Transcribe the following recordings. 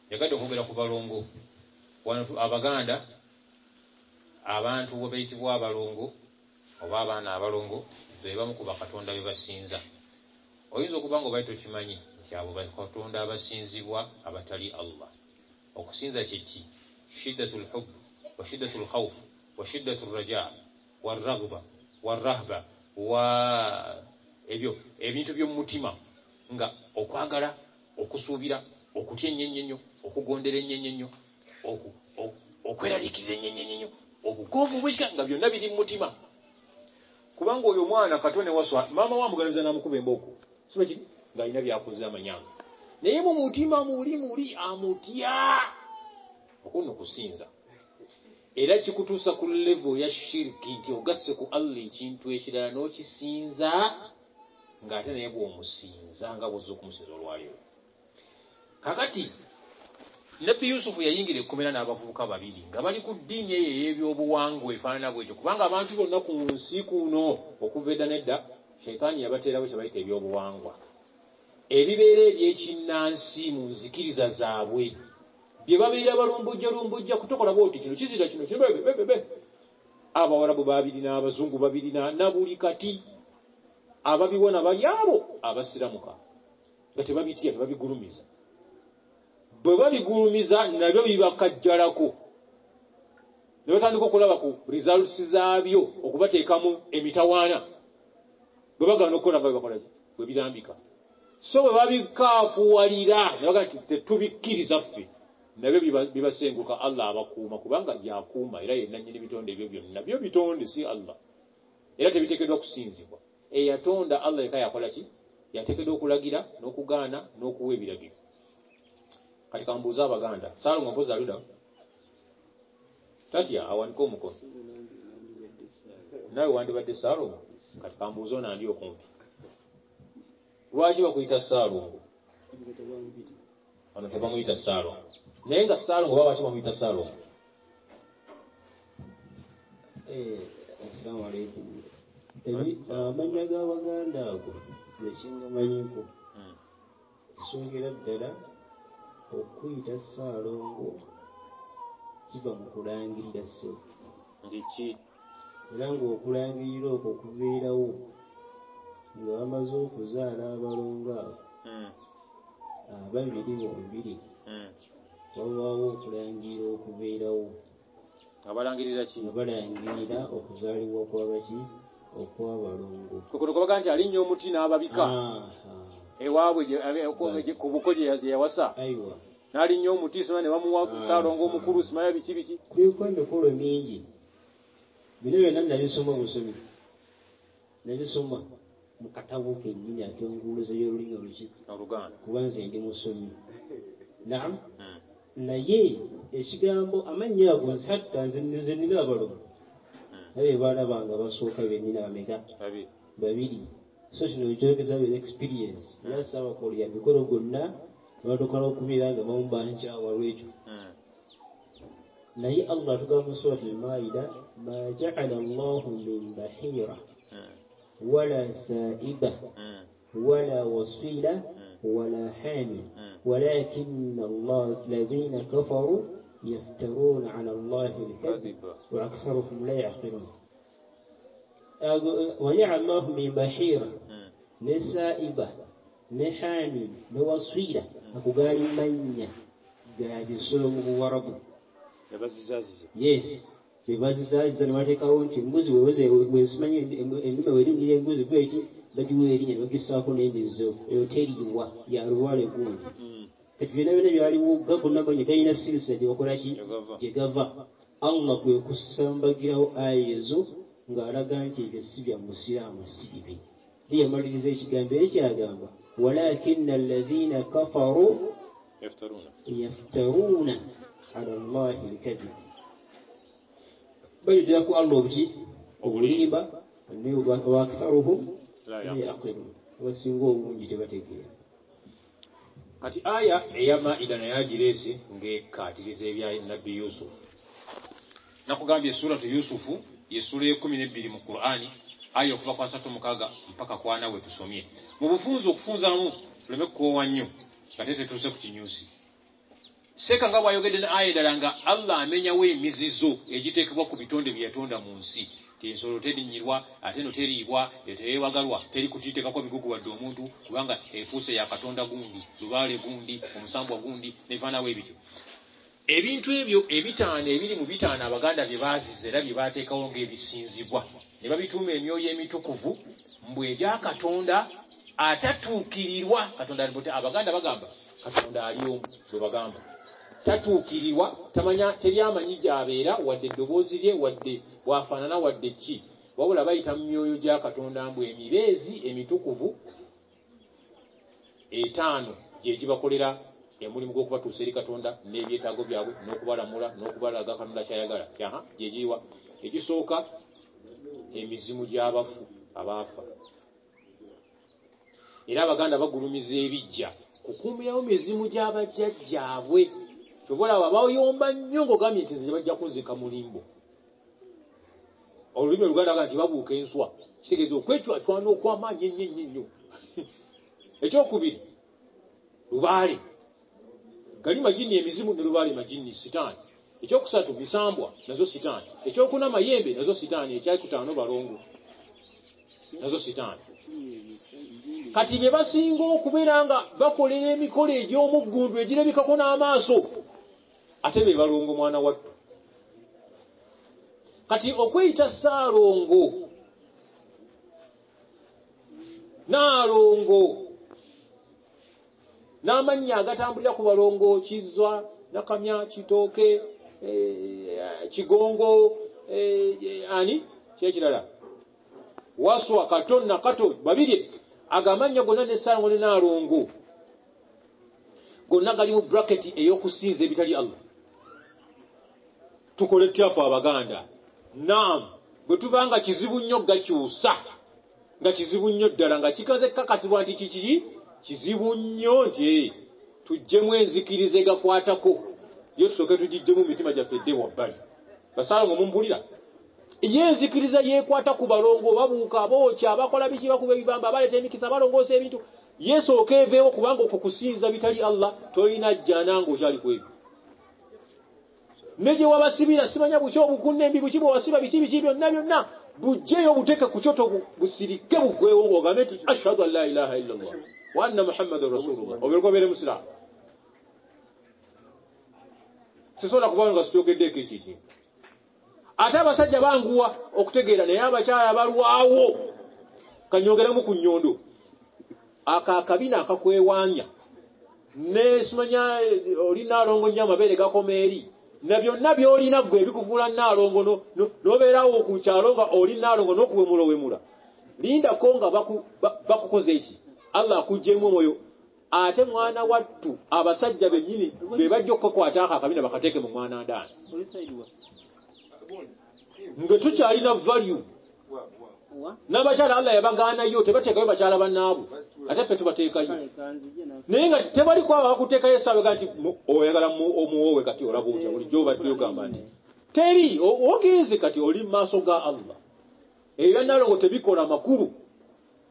yagadde okwogera ku balongo wano Abaganda abantu bwe bayitibwa abalongo oba abaana abalongo be bamu ku bakatonda be basinza. Oyinza okuba nga obaito kimanyi nti abo bakatonda abasinzibwa abatali Allah. Okusinza kiki? Shiddatul hubb wa shiddatul khawf wa shiddatul raja wa raghba wa rahba wa ebintu by'omu mutima nga okwagala, okusuubira, okutya ennyo, okugondera ennyo, okweraliikirira ennyo, obugonvu bw'ekika nga byonna biri mu mutima. Kubanga oyo mwana katone waswa maama wa mugaluza n'amukuba embooko siba kiri ng'alina byakoze amanyanga, naye mu mutima muli amutya okuno kusinza. Era kikutuusa ku level ya shiriki nti ogasse ku Allah ekintu ekirala n'okisinza ng'ate naye bw'omusinza nga bw'ozza okumusinza olwaleero. Kakati Nabbi Yusufu yayingira ekkomera n'abavubuka babiri nga bali ku ddiini eyo ey'ebyobuwangwa efaanana bw'ekyo, kubanga abantu bonna ku nsi kuno okuva edda nedda Sheitaani yabateerawo kye bayita ebyobuwangwa, ebibeera ebyekinnansi mu nzikiriza zaabwe bye babeera balumbujja kutokola bwoti kino kizira kino bebe. Abawarabu babirina, abazungu babirina, na buli kati ababiwona bali abo abasiramuka nga tebabitya, tebabigulumiza. Bwe babigulumiza nabyo bibakajjalako ne batandika okulaba ku results zaabyo okubateekamu emitawaana bwe bagana okukola nga bibakola bwe birambika. So bwe babikaafuwalira ne bagana nti tetubikkiriza ffe, nabyo bibasenguka. Allah abakuuma kubanga yakuuma era yenna nnyini bitonde ebyo byonna byo bitonde, si Allah, era tebiteekeddwa kusinzibwa. Eyatonda Allah eka yakola ki? Yateekeddwa okulagira n'okugaana n'okuwa ebiragiro. Kati kambuuza Abaganda, Saalongo mpozi aluda tatya awanika omukono nawe wandibadde Saalongo. Kati kambuuza ono andi okumpi, lwaki bakuyita Saalongo? Wano tebamuyita Saalongo, naye nga Saalongo oba lwaki bamuyita Saalongo? Assalamu alaikum. Amanya g'Abaganda ago ekingamanyiko kisongera ddala okuyita Saalongo kiva mu kulangirira sso ndiki, era ng'okulangirira okwo kubeerawo nga bamaze okuzaala abalongo abo ababiri bombiri, wabaawo okulangirira okubeerawo. abalangirira ki? Abalangirira okuzaalibwa kw'abaki okw'abalongo. Kuno kubaga nti alinnya omuti n'ababika ewaabwe ku buko gye yawasa, n'alinnya omuti sima ne bamuwa Saalongo omukulu simaya biki. Kuliko emikolo mingi, bino byonna nabisoma busomi, nabisoma mu katabo kennyini ak'enguluzo y'olulimi Oluganda kuba nze ndi musomi. Naam, naye ekigambo amannya ago hatta nze nina abalongo naye baana bange basooka bennyina bameka? Babiri. So kino kyogeza with experience era saabakolya mikolo gonna batukala okubeera nga bamubankyawa lwekyo. Naye Allah atugamba mu Surat al-Maida, ma ja'ala Allahu min bahira wala sa'iba wala wasila wala hamil walakinna Allah alladhina kafaru yaftaruna ala Allahi al-kadhib wa aktharuhum la ya'qilun. وجعل الله من بحيرة نسائبة نحامل نوصيلة أكوغاري منيا قاعد سلم وربو yes bebazizaziza ne bateekawo nti embuzi wezimanyi ennima weringira embuzi gweki bagiwa erinnya ne bagisaako n'emizo eyo teriiwa ya luwale gundi. Kati byonna byonna byaliwo gavunamanyi talina sirisa gye bakolaki gye gava. Allah kwe kusambagirawo aya ezo ng'alaga nti ebyo si bya musiraamu, si bibi. Yamaliriza ekigambo ekyagamba walakinna alladhina kafaru yaftaruna ala Allahi al-kadhib. Bayitira ku Allah obuki obulimba wa aktharuhum la yaqilun, abasinga obungi tebategeera. Kati aya eya Maida naye agireese ng'ekkaatiriza ebya Nabbi Yusufu. Nakugambye suratu Yusufu ye sura 12 mu Qur'ani, aya okuva ku 36 mpaka ku 4 we tusomye. Mu bufunze okufunzaamu tuleme kukoowa nnyo nga tetuuse ku kinyusi. Seka nga bwayogedde na aya ddala nga Allah amenyawo emizizo egiteekebwa ku bitonde bye yatonda mu nsi. Ensolo terinyirwa, ate no teriibwa, teyewagalwa, teri kugiteekako migugu wadde omuntu, kubanga efuuse ya Katonda gundi, lubaale gundi, omusambwa gundi, nefaanawo ebityo. Ebintu ebyo ebitaano ebiri mu bitaano Abaganda bye baaziza era bye baateekawo ng'ebisinzibwa, ne babituuma emyoyo emitukuvu mbu egya Katonda atatuukirirwa. Katonda alibote Abaganda bagamba Katonda ali omu, bwe bagamba tatuukirirwa, tamanya, teri amanyi gy'abeera wadde eddoboozi lye wadde bwafaanana wadde ki, wabula bayita mu myoyo gya Katonda mbu emibeezi emitukuvu etaano gye gibakolera emulimu gw'okubatuusa eri Katonda n'ebyetaago byabwe n'okubalamula n'okubalaga Katonda kyayagala. Gye giriwa? Ekisooka emizimu gy'abafu abaafa. Era Abaganda bagulumiza ebijja kukuumirawo mizimu gy'abajjajjaabwe. Kyova bayomba nnyo ng'ogambye nti nze bajja kunzika mulimbo. Olulimi Oluganda aga nti babuuka enswa, kitegeeza okwetwatwana okw'amaanyi ennyo. Ekyokubiri, lubaale gali majini emizimu ne lubaale majini sitaani. Ekyokusatu, misambwa nazo sitaani. Ekyokuna, mayembe nazo sitaani. Ekyakutaano, balongo nazo sitaani. Kati bye basinga okubeera nga bakolera emikolo egy'omuggundu egirabikako n'amaaso, ate be balongo mwana wattu. Kati okweyita Ssaalongo, Naalongo, n'amannya agatambulira ku balongo: Kizzwa, Nakamya, Kitooke, Kigongo, ani kyekirala, Waswa, Kato, Nakato, babiri. Agamanya gonna ne Ssaalongo ne Naalongo gonna gali mu bracket ey'okusinza ebitali Allah. Tukole tyafu Abaganda. Naam, bwe tubanga kizibu nnyo gakyusa, nga kizibu nnyo ddala, nga kikaze kakasibwa nti kiki kizibu nnyo, nti tujjemu enzikiriza egakwatako, yo tusooke tugijjemu mu mitima gyaffe dde wabbali. Basaalongo mumpulira? Ye enzikiriza yeekwata ku balongo, babuuka, bookya, bakola biki, bakuba ebibamba, baleeta emikisa, balongoosa ebintu. Yesooka eveewo, kubanga okwo kusinza bitali Allah, tolina jjana ng'okyali ku ebyo. Ne gye wabasibira simanya buki obukunnembi buki bwe wasiba biki byonna bujjeyo buteeke ku kyoto busirike buggwewo ng'ogambe nti ashhadu an la ilaha illallah wa anna muhammadan rasulullah, obeereko obeere musiraamu. Sisobola kubanga nga sikyogeddeeko ekintu. Ate abasajja banguwa okutegeera, naye abakyala balwawo. Kanyongeremu ku nnyondo akabina akakwewaanya ne simanya oli Naalongo nnyo amabeere gakoma eri, na byonna by'olina ggwe ebikufuula Naalongo n'obeerawo ku kyalo nga oli Naalongo n'okuwemulawemula. Lindako nga bakukoze eki, Allah akuggyeemu omwoyo. Ate mwana wattu abasajja bennyini be bajja okukakwata ako akabina bakateeke mu mwana ndaani. Nga tukyalina value. N'abakyala Allah yabagaanayo, tebateekayo bakyala bannaabwe, ate ffe tubateekayo. Naye nga tebali kwaba bakuteekayo esaabaga nti oyagala omuwoowe kati olaba otya, bulijjo obadde ogamba nti teri ogenze kati oli mu maaso ga Allah. Ebya Naalongo tebikola makulu,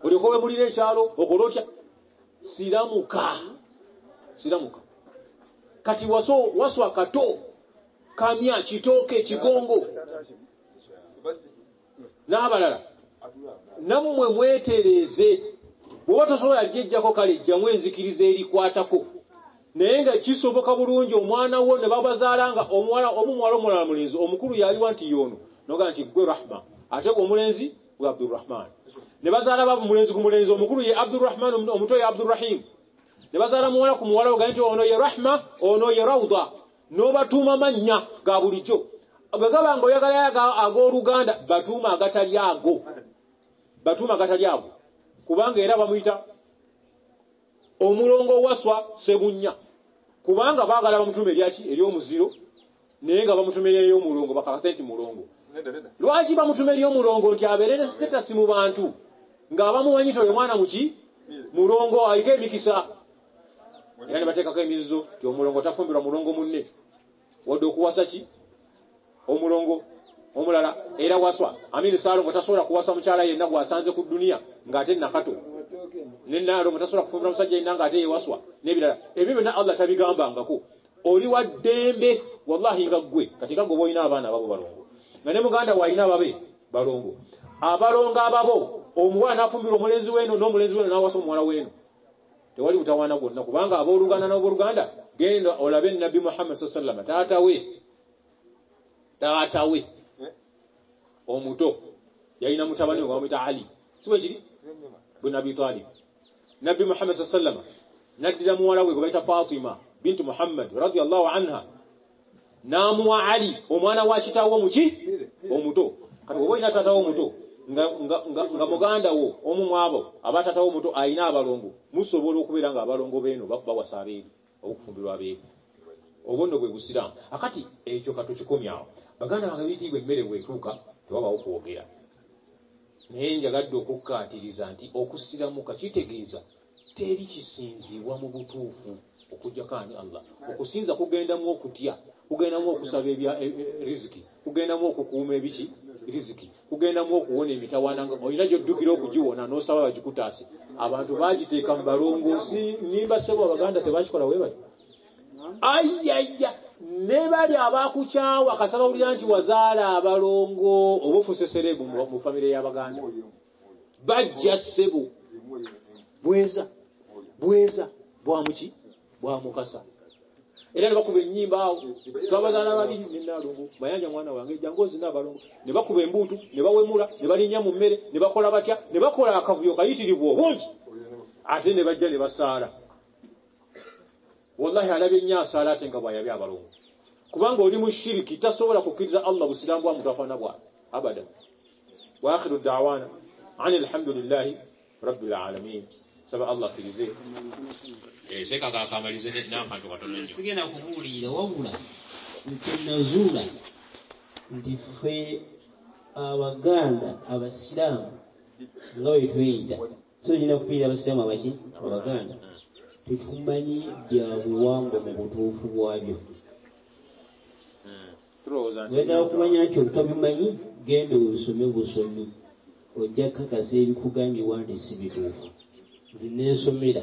olyoka wemulira ekyalo okola otya. Siramuka. Kati Waswa, Kato, Kamya, Kitooke, Kigongo n'abalala, nammwe mwetereeze. Bw'oba tosobola jjejjako kale jjamu enzikiriza erikwatako. Naye nga kisoboka bulungi omwana wo ne babazaala nga omuwala omulala mulenzi, omukulu yaliwa nti yono noga nti gwe Rahma, ate gwe omulenzi gwe Abdurrahman. Ne bazaala baba mulenzi ku mulenzi, omukulu ye Abdurrahman, omuto ye Abdurrahim. Ne bazaala muwala ku muwala oga nti ono ye Rahma, ono ye Rawda, n'obatuuma mannya ga bulijjo. Bwe gaba nga oyagala ag'Oluganda, batuuma agatali ago, kubanga era bamuyita omulongo Waswa Sebunnya, kubanga baagala bamutuuma eryaki ery'omuziro, naye nga bamutuuma ery'omulongo bakakase nti mulongo. Lwaki bamutuuma ery'omulongo? Nti abeere ne sitetasi mu bantu, ng'abamuwanyita oyo mwana muki mulongo, aliko emikisa. Era ne bateekako emizizo ti omulongo tafumbirwa mulongo munne, wadde okuwasa ki omulongo omulala. Era Waswa Ssaalongo tasobola kuwasa mukyala yenna gwasanze ku duniya ng'ate Nakato, ne Naalongo tasobola kufumbira musajja yenna ng'ate ye Waswa, n'ebirala. Ebyo byonna Allah tabigambangako. oli wa ddembe wallahi nga ggwe kati nga gwe boolina abaana ababo balongo nga ne muganda waalina ababe balongo abalongo ababo omuwala n'afumbira omulenzi w'eno n'omulenzi w'eno n'awasa omuwala w'eno tewali butawaana gwonna kubanga abooluganda n'obooluganda genda olabe nabbi Muhammad sallallahu alaihi wasallam taatawe omuto yalina mutabani we bamuyita Ali siwe kiri bwe Abi Talib nabbi Muhammad sallallahu alaihi wasallam naddira muwala we gwe bayita Fatima bintu Muhammad radiyallahu anha n'amuwa Ali omwana wa kitaawe omuki omuto kati bwe boolina taatawo omuto nga muganda wo omu mwabo abatatawo omuto ayina abalongo musobola okubeera nga abalongo beeno bawasa abeeri okufumbirwa abeeri obwo nno bwe busiraamu akati ekyo katukikomyawo baganda bange biyitibwa emmere bwetuuka tewabawo kwogera naye njagadde okukkaatiriza nti okusiramuka kitegeeza teri kisinzibwa mu butuufu okujjakaani Allah okusinza kugendamu okutya kugendamu okusaba riziki kugendamu okukuuma ebiki riziki kugendamu okuwona emitawaana nga olina gy'oddukira okugiwona n'osaba bagikutaase abantu bagiteeka mu balongoosi nimba ssebo abaganda tebakikola we bati ayaya ne bali abakukyawa akasaba awulira nti wazaala abalongo oba ofuse serebu mu famire y'abaganda bajja ssebo bweza bwamuki bwamukasa era ne bakuba ennyimba awo twabazaala babiri nenaalongo mayanja mwana wange jangozi n'abalongo ne bakuba embuutu ne bawemula ne balinnya mu mmere ne bakola batya ne bakola akavuyo kayitirivu obungi ate ne bajja ne basaala wallahi alabye nnyo asaala ate nga bw'ayabye abalongo kubanga oli mu shiriki tasobola kukkiriza Allah busiraamu bwa muntu afaana bwawe abada wa akhiru da'wana ani alhamdulillahi rabbil alamin saba Allah kirize seka kakamalize n'akantu katono nnyo sigenda kubuulira wabula ntenazuula nti ffe abaganda abasiraamu nga bwe tweyita so olina kupiira abasiraamu abaki abaganda tetumanyi bya buwangwa mu butuufu bwabyo wetala okumanya nti obutabimanyi genda obusome busomi ojja kakasa ebikugambibwa nti si bituufu nze neesomera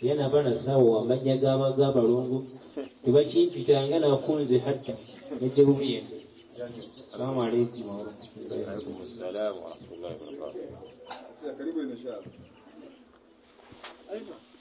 era nabaana saawa wamanya g'abalongo tebakimpitanga nakunze hatta nejje bubiye salamu alaikum warahmatullahi wabarakatuh